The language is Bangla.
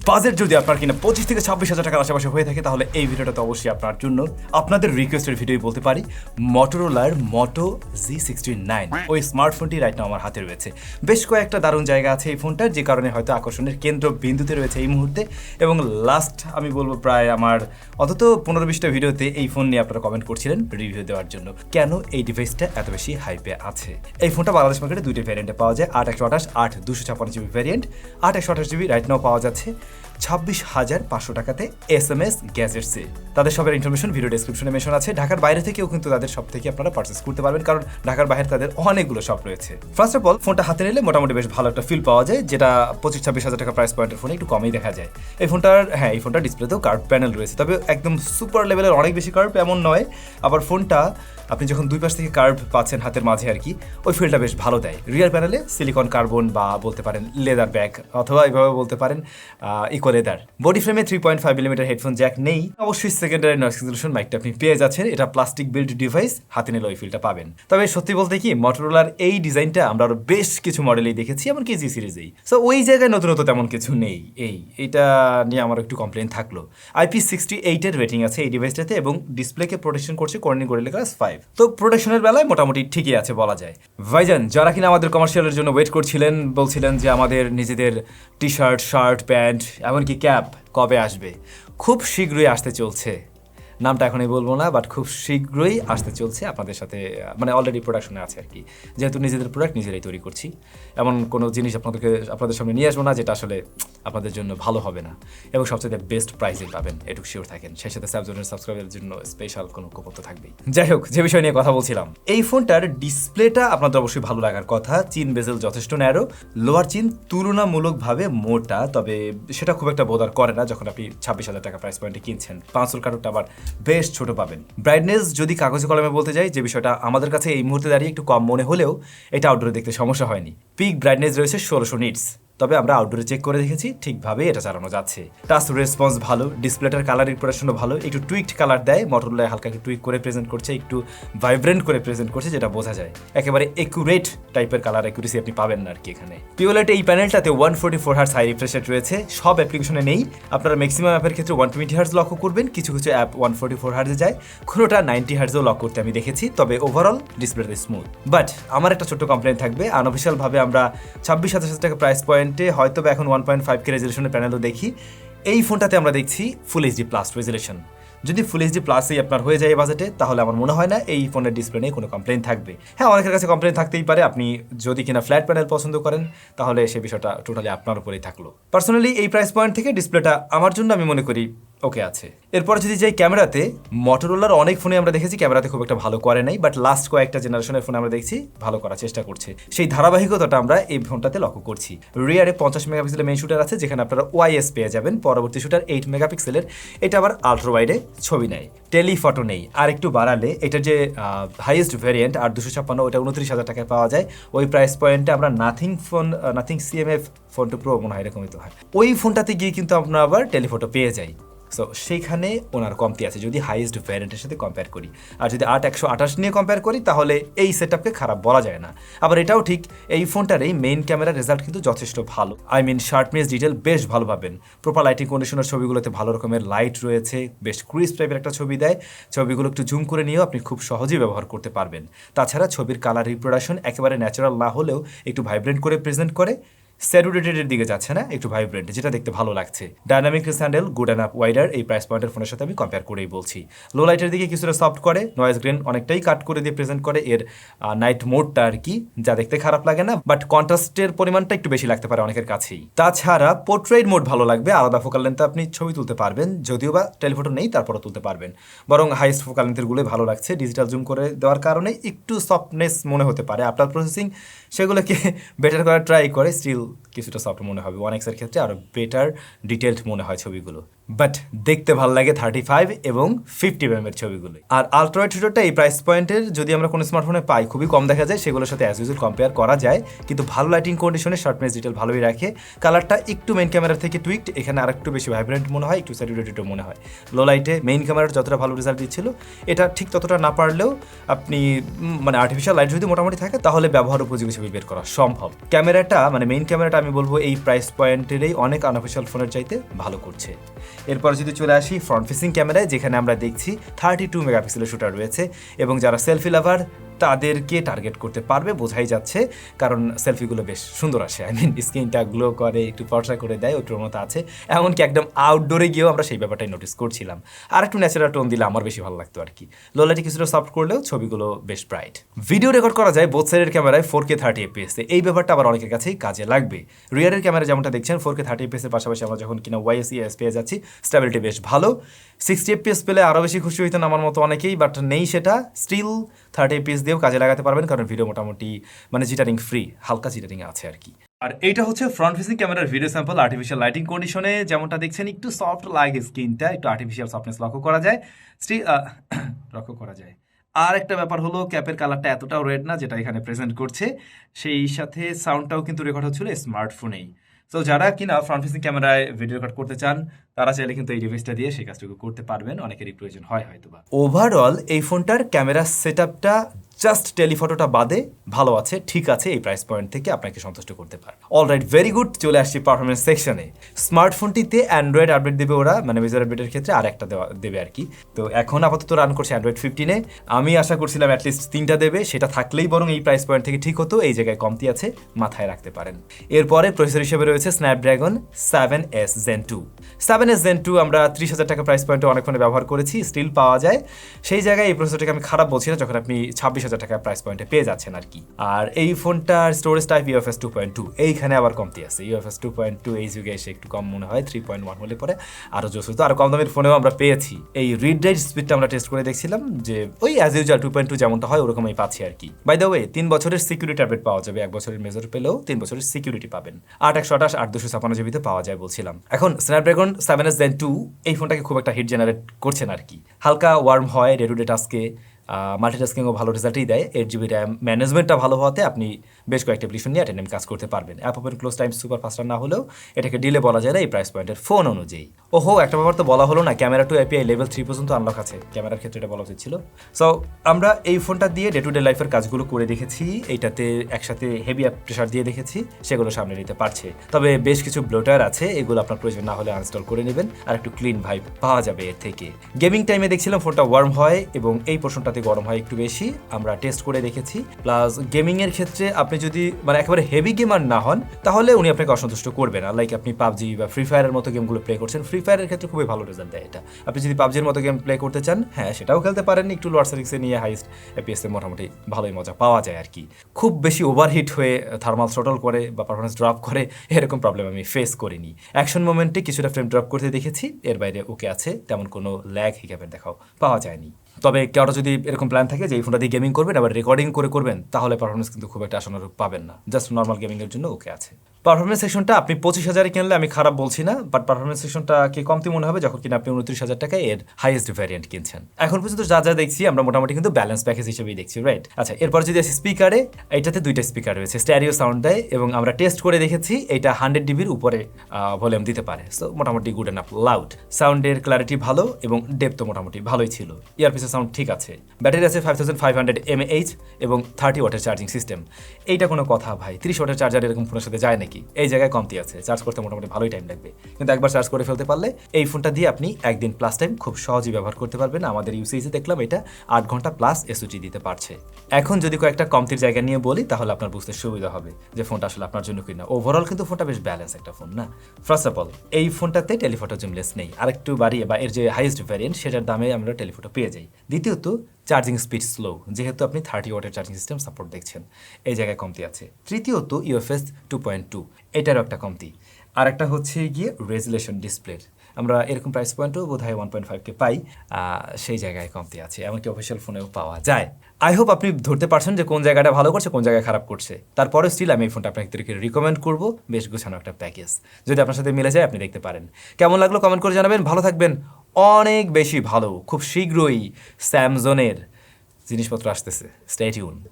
বাজেট যদি আপনার কিনা 25 থেকে 26,000 টাকার আশেপাশে হয়ে থাকে তাহলে এই ভিডিওটা তো অবশ্যই আপনার জন্য। আপনাদের রিকোয়েস্টের ভিডিওই বলতে পারি, মোটোরোলার মোটো G96 ওই স্মার্টফোনটি রাইট নাও আমার হাতে রয়েছে। বেশ কয়েকটা দারুণ জায়গা আছে এই ফোনটার, যে কারণে হয়তো আকর্ষণের কেন্দ্র বিন্দুতে রয়েছে এই মুহূর্তে। এবং লাস্ট আমি বলবো প্রায় আমার অন্তত 15-20টা ভিডিওতে এই ফোন নিয়ে আপনারা কমেন্ট করছিলেন রিভিউ দেওয়ার জন্য, কেন এই ডিভাইসটা এত বেশি হাইপে আছে। এই ফোনটা বাংলাদেশ মার্কেটে দুইটা ভ্যারিয়েন্টে পাওয়া যায়, 8/128, 8/256 GB variant. 8/128 GB right now পাওয়া যাচ্ছে 26,500 টাকাতে SMS গ্যাজেটসে। তাদের সবের ইনফরমেশন ভিডিও ডেসক্রিপশনে মেনশন আছে। ঢাকার বাইরে থেকেও কিন্তু তাদের শপ থেকে আপনারা পারচেস করতে পারবেন, কারণ ঢাকার বাইরে তাদের অনেকগুলো শপ রয়েছে। ফার্স্ট অফ অল ফোনটা হাতে নিলে মোটামুটি বেশ ভালো একটা ফিল পাওয়া যায়, যেটা 25-26,000 টাকা প্রাইস পয়েন্টের ফোনে একটু কমই দেখা যায়। এই ফোনটার ডিসপ্লেতেও কার্ভ প্যানেল রয়েছে, তবে একদম সুপার লেভেলের অনেক বেশি কার্ভ এমন নয়। আবার ফোনটা আপনি যখন দুই পাশ থেকে কার্ভ পাচ্ছেন হাতের মাঝে আর কি, ওই ফিলটা বেশ ভালো দেয়। রিয়ার প্যানেলে সিলিকন কার্বন বা বলতে পারেন লেদার ব্যাগ, অথবা এইভাবে বলতে পারেন ইকো লেদার। বডি ফ্রেমে 3.5 মিলিমিটার হেডফোন জ্যাক নেই। অবশ্যই সেকেন্ডারি নয়েজ ক্যান্সেলেশন মাইকটা আপনি পেয়ে যাচ্ছেন। এটা প্লাস্টিক বিল্ড ডিভাইস, হাতে নিলে ওই ফিলটা পাবেন। তবে সত্যি বলতে কি, মোটোরোলার এই ডিজাইনটা আমরা আরো বেশ কিছু মডেলেই দেখেছি, এমনকি জি সিরিজেই। সো ওই জায়গায় নতুনত্ব তেমন কিছু নেই। এইটা নিয়ে আমার একটু কমপ্লেন থাকলো। IP68 এর রেটিং আছে এই ডিভাইসটাতে, এবং ডিসপ্লেকে প্রোটেকশন করছে কর্নিং গরিলা গ্লাস 5। তো প্রোটেকশনের বেলায় মোটামুটি ঠিকই আছে বলা যায়। ভাইজান, যারা কিনা আমাদের কমার্শিয়ালের জন্য ওয়েট করছিলেন, বলছিলেন যে আমাদের নিজেদের টি শার্ট, শার্ট, প্যান্ট, এমনকি ক্যাপ কবে আসবে, খুব শীঘ্রই আসতে চলছে। নামটা এখনই বলবো না, বাট খুব শীঘ্রই আসতে চলছে আপনাদের সাথে, মানে অলরেডি প্রোডাকশনে আছে আর কি। যেহেতু নিজেদের প্রোডাক্ট নিজেরাই তৈরি করছি, এমন কোনো জিনিস আপনাদের সামনে নিয়ে আসবো না যেটা আসলে আপনাদের জন্য ভালো হবে না, এবং সবচেয়ে বেস্ট প্রাইসেই পাবেন, এটুকু শিওর থাকেন। সেই সাথে SamZone'ের সাবস্ক্রাইবারের জন্য স্পেশাল কোনো কুপন তো থাকবেই। যাই হোক, যে বিষয় নিয়ে কথা বলছিলাম, এই ফোনটার ডিসপ্লেটা আপনাদের অবশ্যই ভালো লাগার কথা। চিন বেজেল যথেষ্ট ন্যারো, লোয়ার চিন তুলনামূলকভাবে মোটা, তবে সেটা খুব একটা বোদার করে না যখন আপনি 26,000 টাকা প্রাইস পয়েন্টে কিনছেন। পাঁচল কার্ডটা আবার বেশ ছোট পাবেন। ব্রাইটনেস যদি কাগজে কলমে বলতে যাই, যে বিষয়টা আমাদের কাছে এই মুহূর্তে দাঁড়িয়ে একটু কম মনে হলেও এটা আউটডোরে দেখতে সমস্যা হয়নি। পিক ব্রাইটনেস রয়েছে 1600 নিটস, তবে আমরা আউটডোরে চেক করে দেখেছি ঠিকভাবে এটা চালানো যাচ্ছে। টাচ রেসপন্স ভালো, ডিসপ্লেটার কালার রিপ্রেজেন্টেশনও ভালো। একটু টুইকড কালার দেয়, মোটোরোলায় হালকা একটু টুইক করে প্রেজেন্ট করছে, একটু ভাইব্রেন্ট করে প্রেজেন্ট করছে, যেটা বোঝা যায়। একেবারে একুরেট টাইপের কালার অ্যাকুরেসি আপনি পাবেন না আর কি এখানে। পিওলেট এই প্যানেলটাতে 144 হার্টজ হাই রিফ্রেশ রেট রয়েছে, সব অ্যাপ্লিকেশনে নেই। আপনারা ম্যাক্সিমাম অ্যাপের ক্ষেত্রে 120 হার্টজ লক্ষ্য করবেন, কিছু কিছু অ্যাপ 144 হার্টজে যায়, কোনোটা 90 হার্টজেও লক করতে আমি দেখেছি। তবে ওভারঅল ডিসপ্লেতে স্মুথ। বাট আমার একটা ছোট্ট কমপ্লেন থাকবে, আনঅফিশিয়ালভাবে আমরা 26,000 টাকা প্রাইস পয়েন্টে হয়তো এখন 1.5K রেজলিউশনের প্যানেলও দেখি। এই ফোনটাতে আমরা দেখছি ফুল এইচডি প্লাস রেজলিউশন। যদি ফুল এইচডি প্লাসই আপনার হয়ে যায় এই বাজেটে, তাহলে আমার মনে হয় না এই ফোনের ডিসপ্লে নিয়ে কোনো কমপ্লেন থাকবে। হ্যাঁ, অনেকের কাছে কমপ্লেন থাকতেই পারে। আপনি যদি কিনা ফ্ল্যাট প্যানেল পছন্দ করেন, তাহলে সেই বিষয়টা টোটালি আপনার উপরেই থাকলো। পার্সোনালি এই প্রাইস পয়েন্ট থেকে ডিসপ্লেটা আমার জন্য আমি মনে করি ওকে আছে। এরপর যদি যাই ক্যামেরাতে, মোটোরোলার অনেক ফোনে আমরা দেখেছি ক্যামেরাতে খুব একটা ভালো করে নাই, বাট লাস্ট কয়েকটা জেনারেশনের ফোনে আমরা দেখছি ভালো করার চেষ্টা করছে। সেই ধারাবাহিকতাটা আমরা এই ফোনটাতে লক্ষ্য করছি। রিয়ারে 50 মেগাপিক্সেলের মেইন শুটার আছে, যেখানে আপনারা OIS পেয়ে যাবেন। পরবর্তী শুটার 8 মেগাপিক্সেলের, এটা আবার আলট্রা ওয়াইডে ছবি নেয়, টেলিফটো নেই। আর একটু বাড়ালে এটার যে হাইয়েস্ট ভ্যারিয়েন্ট 8/256, ওটা 29,000 টাকায় পাওয়া যায়। ওই প্রাইস পয়েন্টে আমরা nothing CMF phone two pro মনে হয় এরকমই তো হয়, ওই ফোনটাতে গিয়ে কিন্তু আমরা আবার টেলিফটো পেয়ে যাই। সো সেইখানে ওনার কমতি আছে যদি হাইয়েস্ট ভ্যারিয়েন্টের সাথে কম্পেয়ার করি। আর যদি 8/128 নিয়ে কম্পেয়ার করি, তাহলে এই সেটআপকে খারাপ বলা যায় না। আবার এটাও ঠিক, এই ফোনটার এই মেইন ক্যামেরার রেজাল্ট কিন্তু যথেষ্ট ভালো। শার্পনেস ডিটেল বেশ ভালো পাবেন। প্রপার লাইটিং কন্ডিশনের ছবিগুলোতে ভালো রকমের লাইট রয়েছে, বেশ ক্রিস্প টাইপের একটা ছবি দেয়। ছবিগুলো একটু জুম করে নিয়েও আপনি খুব সহজেই ব্যবহার করতে পারবেন। তাছাড়া ছবির কালার রিপ্রোডাকশন একেবারে ন্যাচারাল না হলেও একটু ভাইব্রেন্ট করে প্রেজেন্ট করে, স্যাচুরেটেডের দিকে যাচ্ছে না, একটু ভাইব্রেন্ট, যেটা দেখতে ভালো লাগছে। Dynamic sandal good and up wider এই প্রাইস পয়েন্টের ফোনের সাথে আমি কম্পেয়ার করেই বলছি। লো লাইটের দিকে কিছুটা সফট করে, নয়েজ গ্রেন অনেকটাই কাট করে দিয়ে প্রেজেন্ট করে এর নাইট মোডটা আর কি, যা দেখতে খারাপ লাগে না, বাট কন্ট্রাস্টের পরিমাণটা একটু বেশি লাগতে পারে অনেকের কাছেই। তাছাড়া পোর্ট্রেট মোড ভালো লাগবে, আলাদা ফোকাল লেন্থে আপনি ছবি তুলতে পারবেন, যদিও বা টেলিফটো নেই তারপরও তুলতে পারবেন। বরং হাইস্ট ফোকাল লেন্থেরগুলোই ভালো লাগছে। ডিজিটাল জুম করে দেওয়ার কারণে একটু সফটনেস মনে হতে পারে। আপনার প্রসেসিং সেগুলোকে বেটার করার ট্রাই করে, স্টিল কিছুটা সফট মনে হবে। 1x এর ক্ষেত্রে আরও বেটার ডিটেলড মনে হয় ছবিগুলো। বাট দেখতে ভালো লাগে 35 এবং 50 এর ছবিগুলো। আর আলট্রাওয়াইড শুটারটা এই প্রাইস পয়েন্টের যদি আমরা কোনো স্মার্টফোনে পাই খুবই কম দেখা যায়, সেগুলোর সাথে অ্যাজ ইউজুয়াল কম্পেয়ার করা যায়, কিন্তু ভালো লাইটিং কন্ডিশনে শার্পনেস ডিটেল ভালোই রাখে। কালারটা একটু মেইন ক্যামেরার থেকে টুইকড, এখানে আরেকটু বেশি ভাইব্রেন্ট মনে হয়, একটু স্যাচুরেটেডও মনে হয়। লো লাইটে মেইন ক্যামেরার যতটা ভালো রেজাল্ট দিচ্ছিল এটা ঠিক ততটা না পারলেও আপনি মানে আর্টিফিশিয়াল লাইট যদি মোটামুটি থাকে তাহলে ব্যবহার উপযোগী ছবি বের করা সম্ভব। ক্যামেরাটা মানে মেইন ক্যামেরাটা আমি বলবো এই প্রাইস পয়েন্টেরই অনেক আনঅফিশিয়াল ফোনের চাইতে ভালো করছে। এরপর যদি চলে আসি ফ্রন্ট ফেসিং ক্যামেরায়, যেখানে আমরা দেখছি 32 মেগাপিক্সেলের শুটার রয়েছে এবং যারা সেলফি লাভার তাদেরকে টার্গেট করতে পারবে বোঝাই যাচ্ছে, কারণ সেলফিগুলো বেশ সুন্দর আসে। আই মিন স্ক্রিনটা গ্লো করে, একটু ফর্সা করে দেয়, ওটার মতো আছে। এমনকি একদম আউটডোরে গিয়েও আমরা সেই ব্যাপারটাই নোটিস করছিলাম। আর একটু ন্যাচারাল টোন দিলে আমার বেশি ভালো লাগতো আর কি। লো লাইটে কিছুটা সফট করলেও ছবিগুলো বেশ ব্রাইট। ভিডিও রেকর্ড করা যায় বোথ সাইডের ক্যামেরায় 4K 30 fps। এই ব্যাপারটা আবার অনেকের কাছেই কাজে লাগবে। রিয়ারের ক্যামেরা যেমনটা দেখছেন 4K 30 fps এর পাশাপাশি আমরা যখন কিনা YSES পেয়ে যাচ্ছি, স্টেবিলিটি বেশ ভালো। 60 fps পেলে আরও বেশি খুশি হইতেন আমার মতো অনেকেই, বাট নেই সেটা। স্টিল 30 fps দিয়েও কাজে লাগাতে পারবেন, কারণ ভিডিও মোটামুটি মানে জিটারিং ফ্রি, হালকা জিটারিং আছে আর কি। আর এইটা হচ্ছে ফ্রন্ট ফেসিং ক্যামেরার ভিডিও স্যাম্পল আর্টিফিশিয়াল লাইটিং কন্ডিশনে। যেমনটা দেখছেন একটু সফট লাগে স্ক্রিনটা, একটু আর্টিফিশিয়াল সফটনেস লক্ষ্য করা যায়, লক্ষ্য করা যায়। আর একটা ব্যাপার হলো ক্যাপের কালারটা এতটাও রেড না যেটা এখানে প্রেজেন্ট করছে, সেই সাথে সাউন্ডটাও কিন্তু রেকর্ড হচ্ছিল স্মার্টফোনেই। তো যারা কিনা ফ্রন্ট ফেসিং ক্যামেরায় ভিডিও রেকর্ড করতে চান তারা চাইলে কিন্তু এই ডিভাইসটা দিয়ে সেই কাজটুকু করতে পারবেন, অনেকেরই প্রয়োজন হয় হয়তোবা। ওভারঅল এই ফোনটার ক্যামেরা সেটআপটা জাস্ট টেলিফটোটা বাদে ভালো আছে, ঠিক আছে, এই প্রাইস পয়েন্ট থেকে আপনাকে সন্তুষ্ট করতে পারে। Alright, very good. চলে আসছি পারফরমেন্স সেকশনে। স্মার্টফোনটিতে অ্যান্ড্রয়েড আপডেট দেবে ওরা, মানে মেজর আপডেটের ক্ষেত্রে আর একটা দেবে আর কি। তো এখন আপাতত রান করছে অ্যান্ড্রয়েড 15-এ। আমি আশা করছিলাম অ্যাটলিস্ট 3টা দেবে, সেটা থাকলেই বরং এই প্রাইস পয়েন্ট থেকে ঠিক হতো। এই জায়গায় কমতি আছে, মাথায় রাখতে পারেন। এরপরে প্রসেসর হিসেবে রয়েছে Snapdragon 7S Gen 2। 7S Gen 2 আমরা 30,000 টাকা প্রাইস পয়েন্টে অনেক ফোনে ব্যবহার করেছি, স্টিল পাওয়া যায়। সেই জায়গায় এই প্রসেসরটাকে আমি খারাপ বলছি না যখন আপনি 26,000 টাকা প্রাইস পয়েন্টে পেয়ে যাচ্ছেন আর কি। আর এই ফোনটার স্টোরেজ টাইপ UFS 2.2, এইখানে আবার কমতি আছে। UFS 2.2 এই যুগে এসে একটু কম মনে হয়, 3.1 হলে পরে আরো জোস হতো। আর কম দামের ফোনেও আমরা পেয়েছি। এই রিড রাইট স্পিডটা আমরা টেস্ট করে দেখছিলাম যে ওই অ্যাজ ইউজুয়াল 2.2 যেমনটা হয় ওরকমই পাচ্ছি আর কি। বাই দ্য ওয়ে 3 বছরের সিকিউরিটি আপডেট পাওয়া যাবে, 1 বছরের মেজর পেলেও 3 বছরের সিকিউরিটি পাবেন। 8/128 8/256 জিবিতে পাওয়া যায় বলছিলাম। এখন স্ন্যাপড্রাগন 7S Gen 2 এই ফোনটাকে খুব একটা হিট জেনারেট করছেন আর কি। হালকা ওয়ার্ম হয় ডে টু ডে টাস্কে, মাল্টিটাস্কিংও ভালো রেজাল্টই দেয়। 8GB র্যাম, ম্যানেজমেন্টটা ভালো হওয়াতে আপনি বেশ কয়েকটা অ্যাপ্লিকেশন নিয়ে অ্যাটেন্ড কাজ করতে পারবেন। App open close time super ফাস্টার না হলেও এটাকে ডিলে বলা যায় না এই প্রাইস পয়েন্টের ফোন অনুযায়ী। ওহো, একটা ব্যাপার তো বলা হলো না, ক্যামেরা টু API লেভেল 3 পর্যন্ত আনলক আছে। ক্যামেরার ক্ষেত্রে এটা বলা উচিত ছিল। সো আমরা এই ফোনটা দিয়ে ডে টু ডে লাইফের কাজগুলো করে দেখেছি, এইটাতে একসাথে হেভি অ্যাপ প্রেশার দিয়ে দেখেছি, সেগুলো সামনে নিতে পারছে। তবে বেশ কিছু ব্লোটার আছে, এগুলো আপনার প্রয়োজন না হলে আনইনস্টল করে নেবেন, আর একটু ক্লিন ভাইব পাওয়া যাবে এর থেকে। গেমিং টাইমে দেখছিলাম ফোনটা ওয়ার্ম হয় এবং এই পোর্শনটাতে গরম হয় একটু বেশি, আমরা টেস্ট করে দেখেছি। প্লাস গেমিং এর ক্ষেত্রে আপনি যদি মানে একেবারে হেভি গেমার না হন তাহলে উনি আপনাকে অসন্তুষ্ট করবেন না। লাইক আপনি পাবজি বা ফ্রি ফায়ারের মতো গেমগুলো প্লে করছেন, ফ্রি ফায়ারের ক্ষেত্রে খুবই ভালো রেজাল্ট দেয় এটা। আপনি যদি পাবজির মতো গেম প্লে করতে চান, হ্যাঁ সেটাও খেলতে পারেন, একটু লোয়ার সেটিংসে নিয়ে হাইস্ট এপিএস এ মোটামুটি ভালোই মজা পাওয়া যায় আর কি। খুব বেশি ওভারহিট হয়ে থার্মাল থ্রটল করে বা পারফরমেন্স ড্রপ করে এরকম প্রবলেম আমি ফেস করিনি। অ্যাকশন মোমেন্টে কিছুটা ফ্রেম ড্রপ করতে দেখেছি, এর বাইরে ওকে আছে, তেমন কোনো ল্যাগ হিগাপের দেখাও পাওয়া যায়নি। তবে কারো যদি এরকম প্ল্যান থাকে যে এই ফোনটা দিয়ে গেমিং করবেন আবার রেকর্ডিং করে করবেন, তাহলে পারফরমেন্স কিন্তু খুব একটা আশানুরূপ পাবেন না। জাস্ট নর্মাল গেমিংয়ের জন্য ওকে আছে। পারফরমেন্স সেকশনটা আপনি 25,000-এ কিনলে আমি খারাপ বলছি না, বাট পারফরমেন্স সেকশনটা কি কমতি মনে হবে যখন কিনা আপনি 29,000 টাকায় এর হাইয়েস্ট ভ্যারিয়েন্ট কিনছেন। এখন পর্যন্ত যা যা দেখছি আমরা মোটামুটি কিন্তু ব্যালেন্স প্যাকেজ হিসেবেই দেখছি, রাইট? আচ্ছা, এরপর যদি আসি স্পিকারে, এইটাতে 2টা স্পিকার রয়েছে, স্টেরিও সাউন্ড দেয় এবং আমরা টেস্ট করে দেখেছি এটা 100 dBর উপরে ভলিউম দিতে পারে। সো মোটামুটি গুড এনাফ লাউড। সাউন্ডের ক্লারিটি ভালো এবং ডেপথ মোটামুটি ভালোই ছিল। ইয়ারপিসের সাউন্ড ঠিক আছে। ব্যাটারি আছে 5500 mAh এবং 30 ওয়াটের চার্জিং সিস্টেম। এইটা কোনো কথা ভাই, 30 ওয়াটের চার্জার এরকম ফোনের সাথে যায় নাকি? এই জায়গায় কমতি আছে, চার্জ করতে মোটামুটি ভালোই টাইম লাগবে, কিন্তু একবার চার্জ করে ফেলতে পারলে এই ফোনটা দিয়ে আপনি একদিন প্লাস টাইম খুব সহজেই ব্যবহার করতে পারবেন। আমাদের ইউসেজে দেখলাম এটা 8 ঘন্টা প্লাস এসওটি দিতে পারছে। এখন যদি কয়েকটা কমতির জায়গা নিয়ে বলি তাহলে আপনার বুঝতে সুবিধা হবে যে ফোনটা আসলে আপনার জন্য কিনা। ওভারঅল কিন্তু ফোনটা বেশ ব্যালেন্স একটা ফোন না। ফার্স্ট অফ অল এই ফোনটাতে টেলিফটো জুমলেস নেই, আরেকটু বাড়িয়ে বা এর যে হাইয়েস্ট ভ্যারিয়েন্ট সেটার দামে আমরা টেলিফটো পেয়ে যাই। দ্বিতীয়ত চার্জিং স্পিড স্লো, যেহেতু আপনি 30 ওয়াটের চার্জিং সিস্টেম সাপোর্ট দেখছেন, এই জায়গায় কমতি আছে। তৃতীয়ত UFS 2.2, এটারও একটা কমতি। আর একটা হচ্ছে গিয়ে রেজুলেশন ডিসপ্লের। আমরা এরকম প্রাইস পয়েন্টও বোধ হয় 1.5K পাই, সেই জায়গায় কমতি আছে, এমনকি অফিসিয়াল ফোনেও পাওয়া যায়। আই হোপ আপনি ধরতে পারছেন যে কোন জায়গাটা ভালো করছে, কোন জায়গায় খারাপ করছে। তারপরে স্টিল আমি এই ফোনটা আপনাদেরকে রিকমেন্ড করবো, বেশ গোছানো একটা প্যাকেজ। যদি আপনার সাথে মিলে যায় আপনি দেখতে পারেন। কেমন লাগলো কমেন্ট করে জানাবেন। ভালো থাকবেন, অনেক বেশি ভালো। খুব শীঘ্রই স্যামজনের জিনিসপত্র আসতেছে, স্টে টিউন।